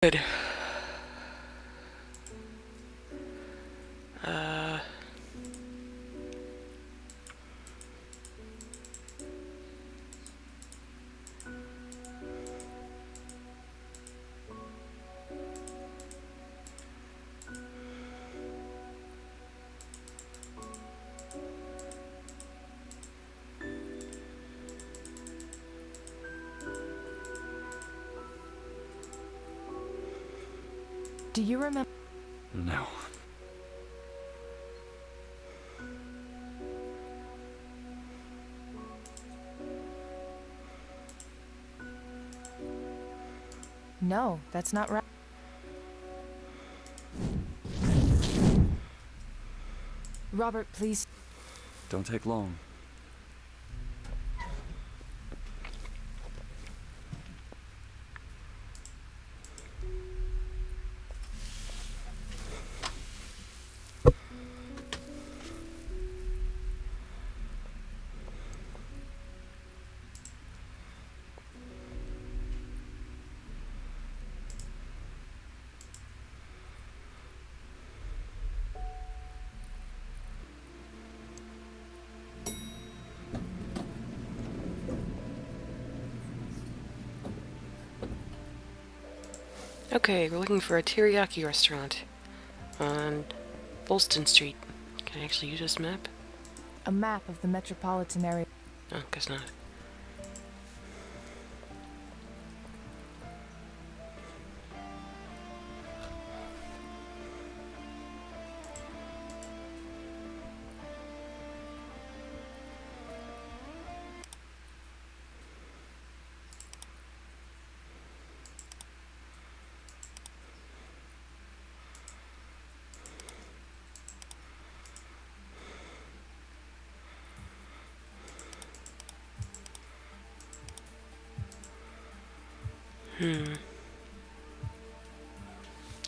Good. Uh... Do you remember? No. No, that's not right. Robert, please. Don't take long. Okay, we're looking for a teriyaki restaurant on Bolston Street. Can I actually use this map? A map of the metropolitan area. Oh, guess not.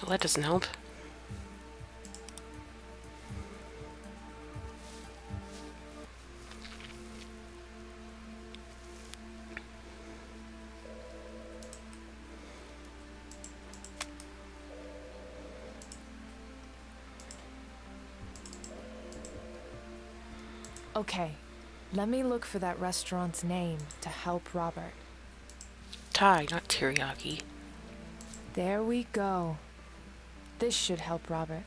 Well, that doesn't help. Okay, let me look for that restaurant's name to help Robert. Thai, not teriyaki. There we go. This should help Robert.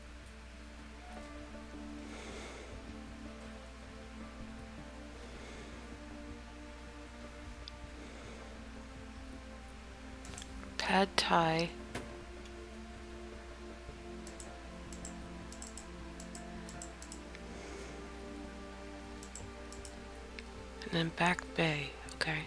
Pad Thai. And then Back Bay. Okay.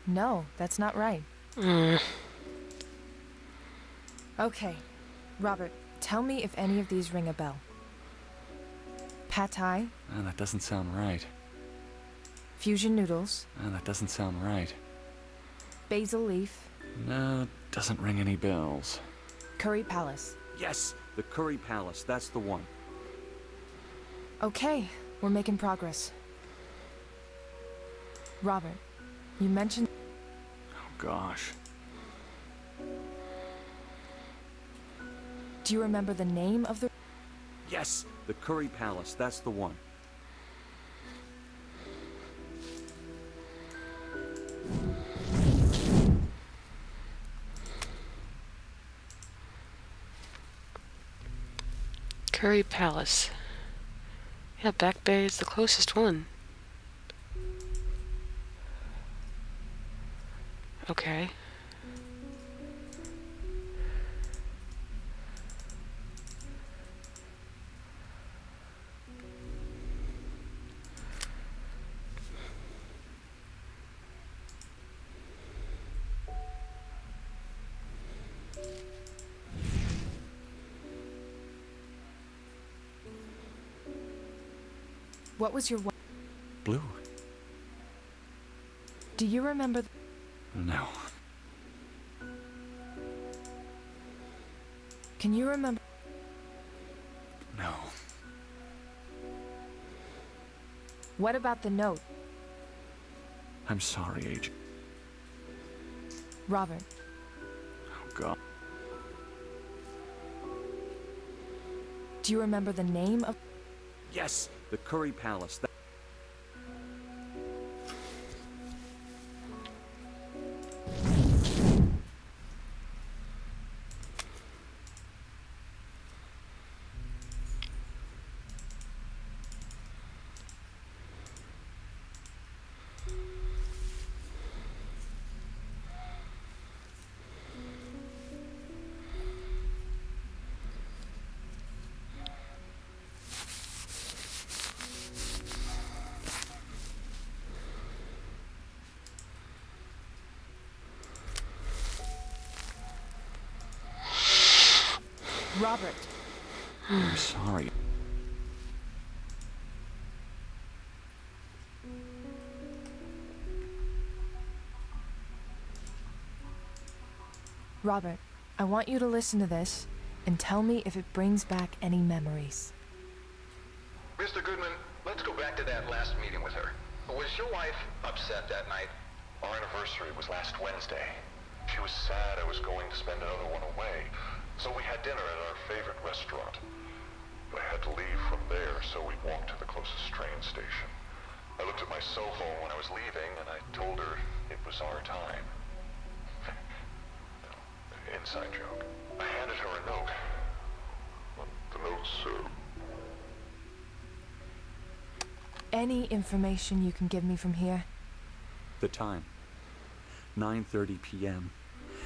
No, that's not right. Okay, Robert, tell me if any of these ring a bell. Pad Thai, That doesn't sound right. fusion noodles, That doesn't sound right. basil leaf, No, doesn't ring any bells. curry palace. Yes, the Curry Palace, that's the one. Okay, we're making progress. Robert, you mentioned... Oh, gosh. Do you remember the name of the... Yes, the Curry Palace, that's the one. Curry Palace. Yeah, Back Bay is the closest one. Okay. What was your... Blue? Do you remember... No. Can you remember... No. What about the note? I'm sorry, Agent. Robert, Oh, God. do you remember the name of... Yes, the Curry Palace. Robert, I'm sorry. Robert, I want you to listen to this and tell me if it brings back any memories. Mr. Goodman, let's go back to that last meeting with her. Was your wife upset that night? Our anniversary was last Wednesday. She was sad I was going to spend another one away, so we had dinner at our favorite restaurant. But I had to leave from there, so we walked to the closest train station. I looked at my cell phone when I was leaving, and I told her it was our time. Inside joke. I handed her a note. The note's, Any information you can give me from here? The time. 9:30 p.m.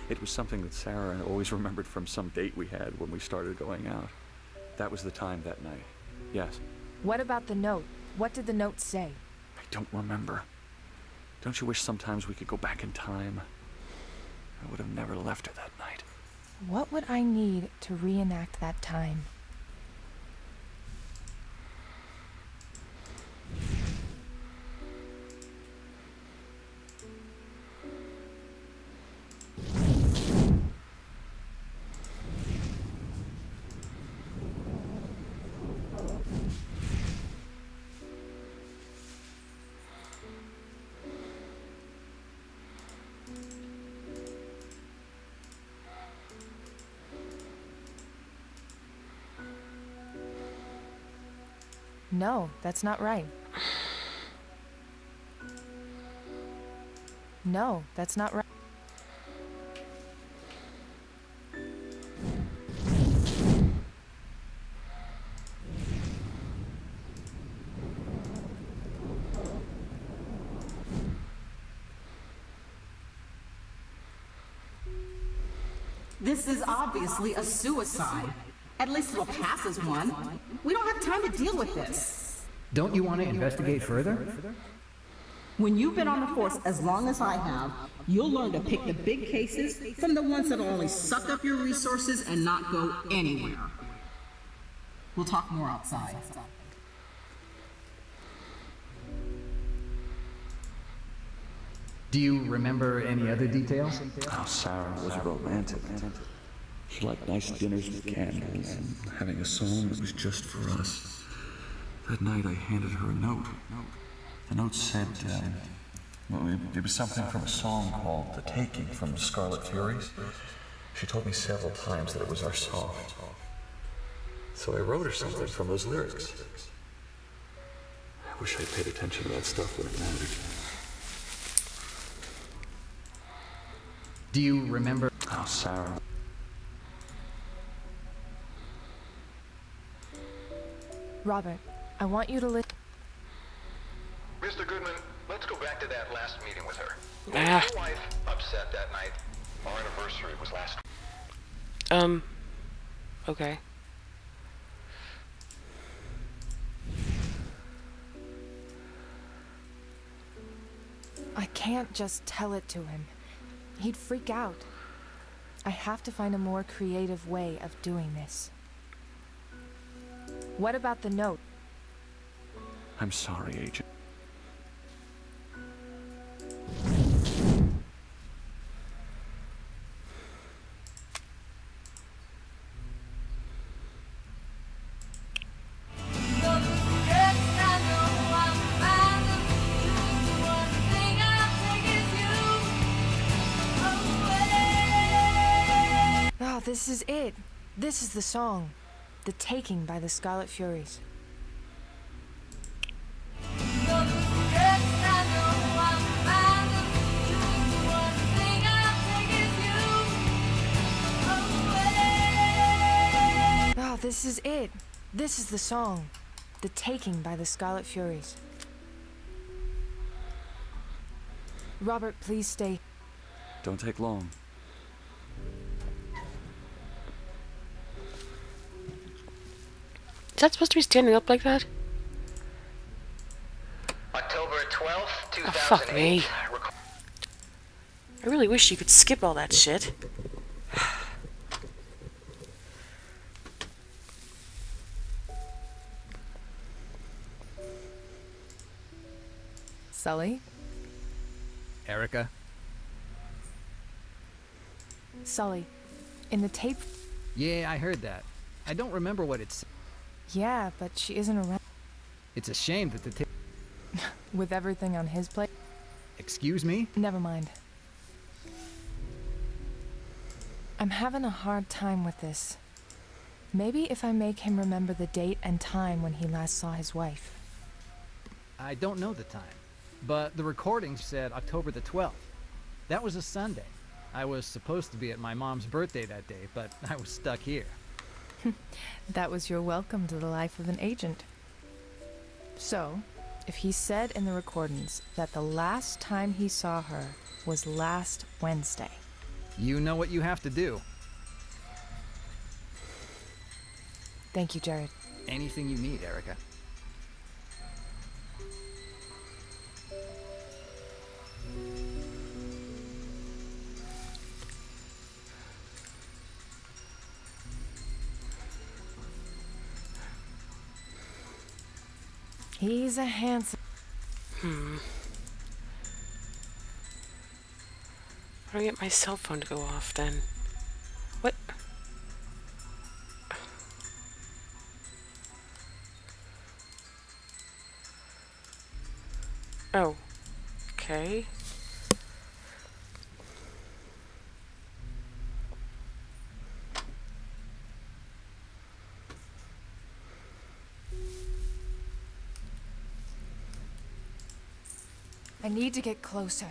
It was something that Sarah always remembered from some date we had when we started going out. That was the time that night. Yes. What about the note? What did the note say? I don't remember. Don't you wish sometimes we could go back in time? I would have never left her that night. What would I need to reenact that time? No, that's not right. No, that's not right. This is obviously a suicide. At least it'll pass as one. We don't have time to deal with this. Don't you want to investigate further? When you've been on the force as long as I have, you'll learn to pick the big cases from the ones that'll only suck up your resources and not go anywhere. We'll talk more outside. Do you remember any other details? Oh, Sarah was romantic. She liked nice dinners with candles and having a song that was just for us. That night I handed her a note. The note said, well, it was something from a song called The Taking from Scarlet Furies. She told me several times that it was our song. So I wrote her something from those lyrics. I wish I'd paid attention to that stuff when it mattered. Do you remember? Oh, Sarah. Robert, I want you to listen. Mr. Goodman, let's go back to that last meeting with her. Was Ah. your wife upset that night? Our anniversary was last. Okay. I can't just tell it to him. He'd freak out. I have to find a more creative way of doing this. What about the note? I'm sorry, Agent. Oh, this is it. This is the song. The Taking by the Scarlet Furies. Oh, this is it. This is the song. The Taking by the Scarlet Furies. Robert, please stay. Don't take long. Is that supposed to be standing up like that? October 12th, 2008. Oh, fuck me. I really wish you could skip all that shit. Sully? Erica? Sully, in the tape... Yeah, I heard that. I don't remember what it's. Yeah, but she isn't around. It's a shame that the With everything on his plate? Excuse me? Never mind. I'm having a hard time with this. Maybe if I make him remember the date and time when he last saw his wife. I don't know the time, but the recording said October the 12th. That was a Sunday. I was supposed to be at my mom's birthday that day, but I was stuck here. That was your welcome to the life of an agent. So, if he said in the recordings that the last time he saw her was last Wednesday. You know what you have to do. Thank you, Jared. Anything you need, Erica. He's a handsome... How do I get my cell phone to go off then? What? Oh. Okay. I need to get closer.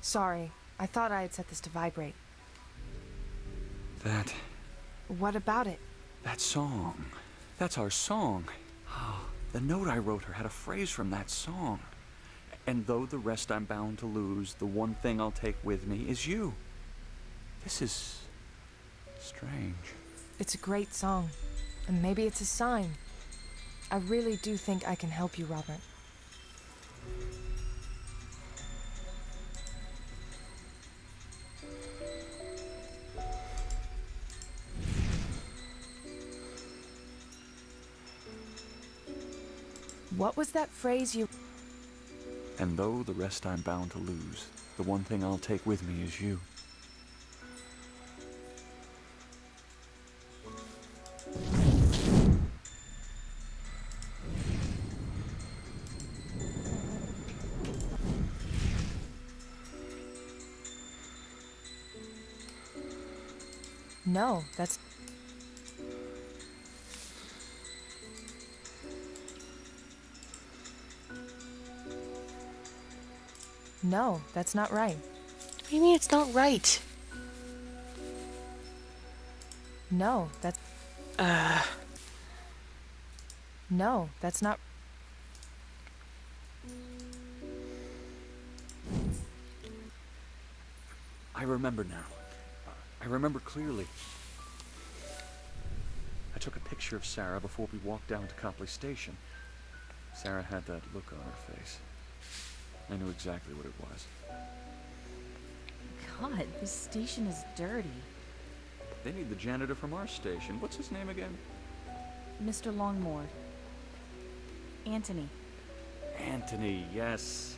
Sorry, I thought I had set this to vibrate. That What about it? song. That's our song. Oh, the note I wrote her had a phrase from that song. And though the rest I'm bound to lose, the one thing I'll take with me is you. This is strange. It's a great song, and maybe it's a sign. I really do think I can help you, Robert. What was that phrase you... And though the rest I'm bound to lose, the one thing I'll take with me is you. No, that's... No, that's not right. What do you mean it's not right? No, that's... No, that's not... I remember now. I remember clearly. I took a picture of Sarah before we walked down to Copley Station. Sarah had that look on her face. I knew exactly what it was. God, this station is dirty. They need the janitor from our station. What's his name again? Mr. Longmore. Anthony. Anthony, yes.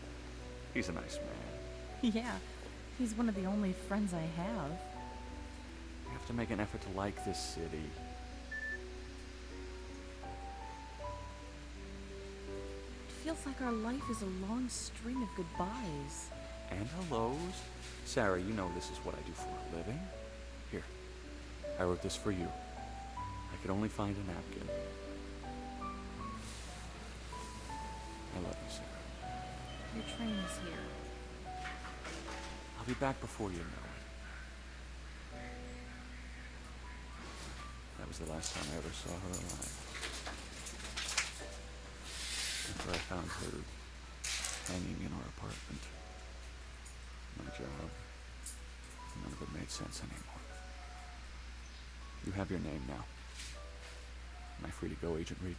He's a nice man. Yeah, he's one of the only friends I have. You have to make an effort to like this city. It feels like our life is a long string of goodbyes. And hellos. Sarah, you know this is what I do for a living. Here, I wrote this for you. I could only find a napkin. I love you, Sarah. Your train is here. I'll be back before you know it. That was the last time I ever saw her alive. After I found her hanging in our apartment. My job. None of it made sense anymore. You have your name now. Am I free to go, Agent Reed?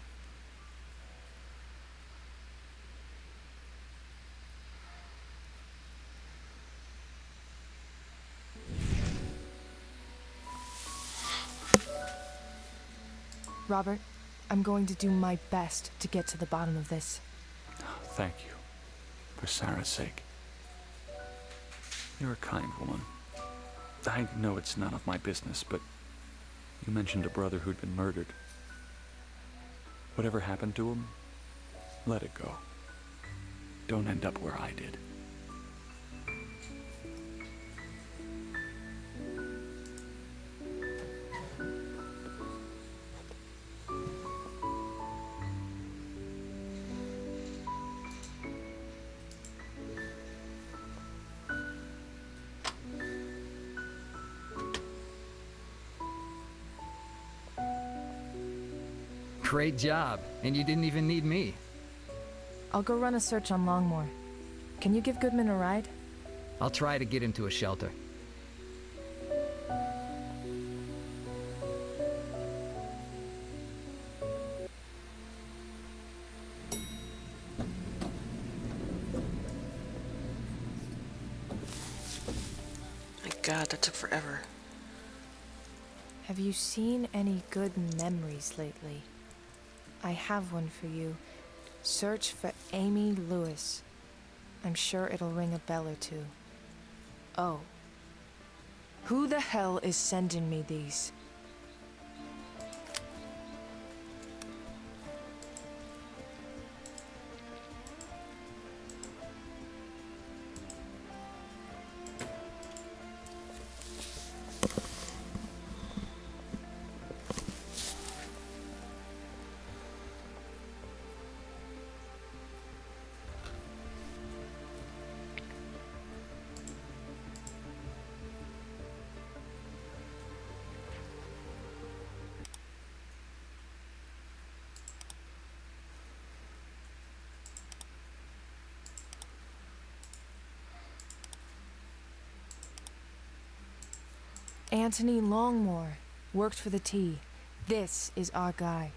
Robert, I'm going to do my best to get to the bottom of this. Thank you. For Sarah's sake. You're a kind woman. I know it's none of my business, but you mentioned a brother who'd been murdered. Whatever happened to him, let it go. Don't end up where I did. Great job, and you didn't even need me. I'll go run a search on Longmore. Can you give Goodman a ride? I'll try to get him to a shelter. My God, that took forever. Have you seen any good memories lately? I have one for you. Search for Amy Lewis. I'm sure it'll ring a bell or two. Oh. Who the hell is sending me these? Anthony Longmore. Worked for the T. This is our guy.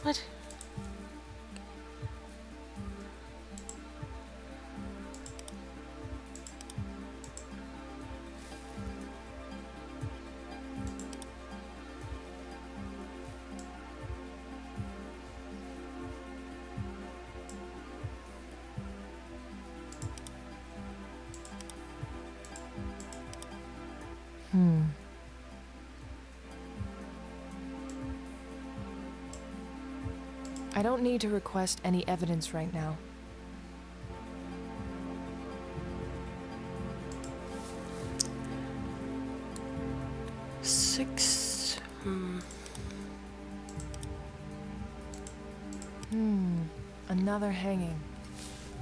What? I don't need to request any evidence right now. Six. Another hanging.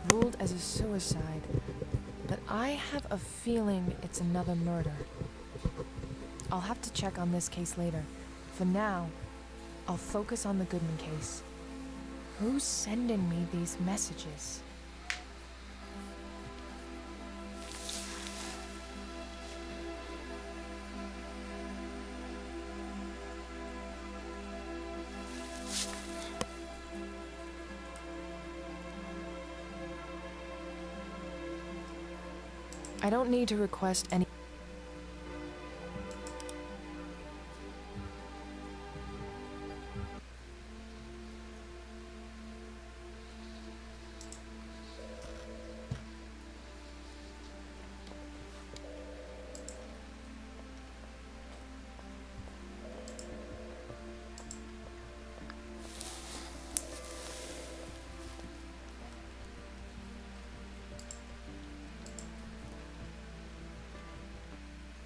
Ruled as a suicide. But I have a feeling it's another murder. I'll have to check on this case later. For now, I'll focus on the Goodman case. Who's sending me these messages? I don't need to request any...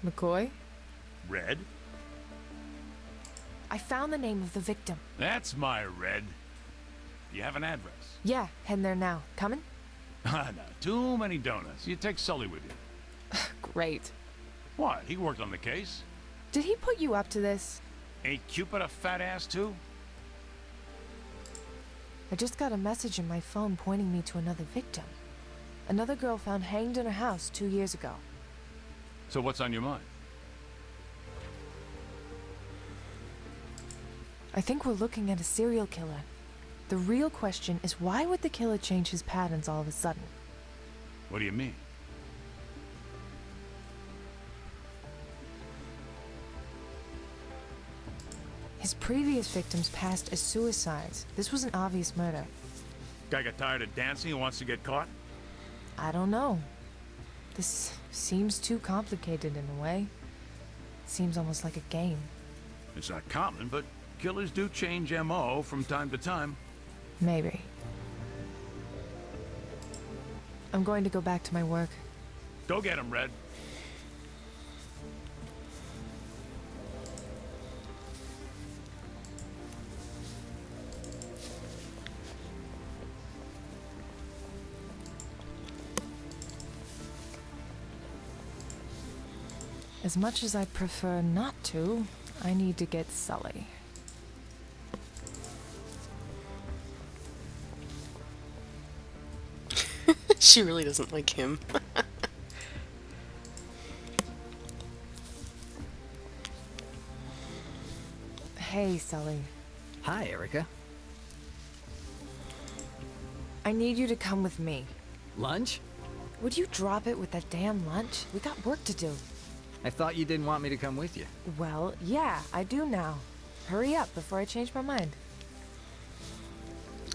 McCoy? Red? I found the name of the victim. That's my Red. You have an address? Yeah, heading there now. Coming? Ah, no, too many donuts. You take Sully with you. Great. What? He worked on the case. Did he put you up to this? Ain't Cupid a fat ass too? I just got a message in my phone pointing me to another victim. Another girl found hanged in her house 2 years ago. So what's on your mind? I think we're looking at a serial killer. The real question is, why would the killer change his patterns all of a sudden? What do you mean? His previous victims passed as suicides. This was an obvious murder. Guy got tired of dancing and wants to get caught? I don't know. This seems too complicated in a way. Seems almost like a game. It's not common, but killers do change M.O. from time to time. Maybe. I'm going to go back to my work. Go get him, Red. As much as I prefer not to, I need to get Sully. She really doesn't like him. Hey, Sully. Hi, Erica. I need you to come with me. Lunch? Would you drop it with that damn lunch? We got work to do. I thought you didn't want me to come with you. Well, yeah, I do now. Hurry up before I change my mind.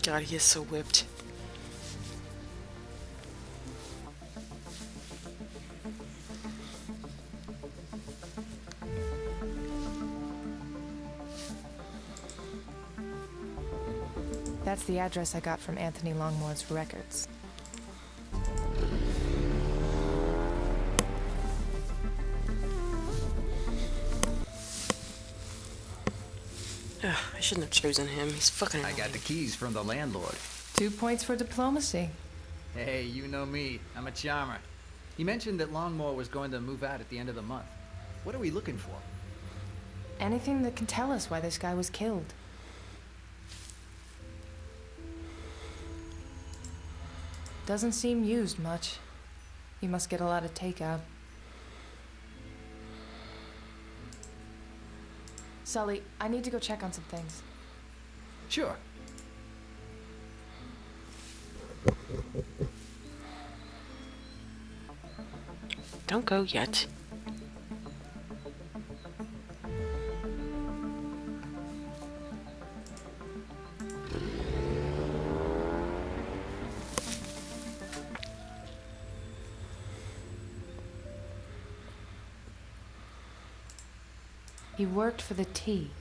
God, he is so whipped. That's the address I got from Anthony Longmore's records. Ugh, I shouldn't have chosen him. He's fucking I annoying. got the keys from the landlord. 2 points for diplomacy. Hey, you know me. I'm a charmer. He mentioned that Longmore was going to move out at the end of the month. What are we looking for? Anything that can tell us why this guy was killed. Doesn't seem used much. You must get a lot of takeout. Sully, I need to go check on some things. Sure. Don't go yet. He worked for the T.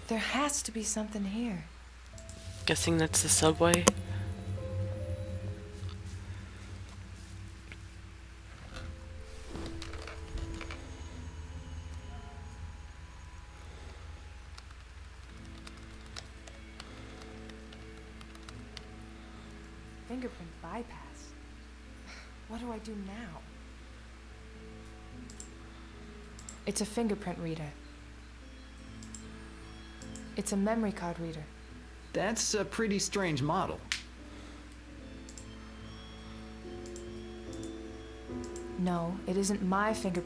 There has to be something here. Guessing that's the subway. Fingerprint bypass. What do I do now? It's a fingerprint reader. It's a memory card reader. That's a pretty strange model. No, it isn't my finger...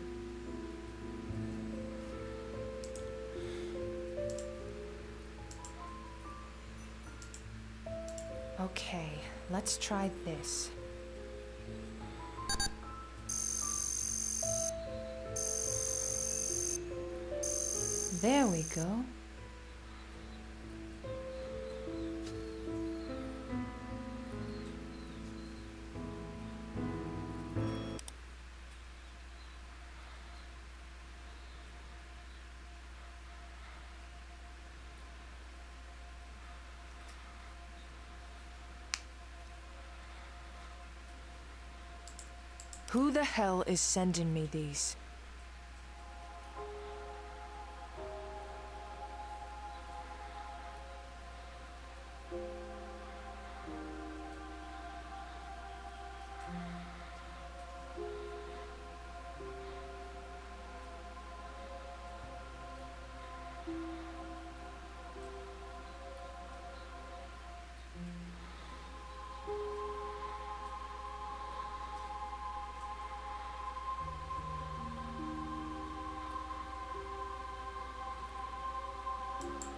Okay, let's try this. There we go. Who the hell is sending me these?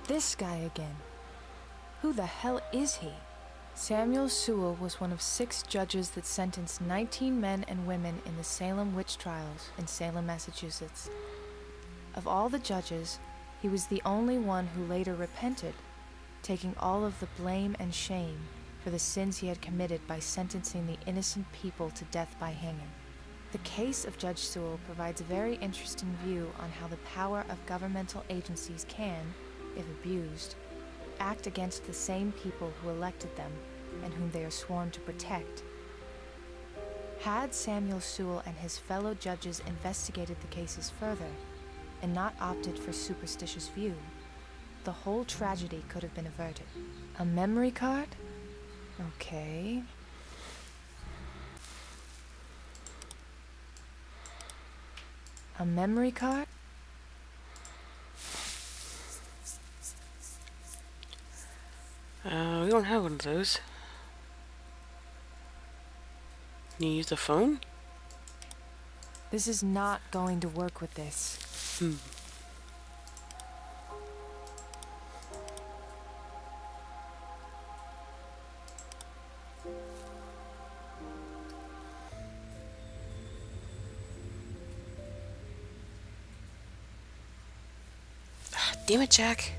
This guy again. Who the hell is he? Samuel Sewell was one of 6 judges that sentenced 19 men and women in the Salem witch trials in Salem, Massachusetts. Of all the judges, he was the only one who later repented, taking all of the blame and shame for the sins he had committed by sentencing the innocent people to death by hanging. The case of Judge Sewell provides a very interesting view on how the power of governmental agencies can, if abused, act against the same people who elected them and whom they are sworn to protect. Had Samuel Sewell and his fellow judges investigated the cases further and not opted for superstitious view, the whole tragedy could have been averted. A memory card? Okay. A memory card? We don't have one of those. Can you use the phone? This is not going to work with this. Damn it, Jack.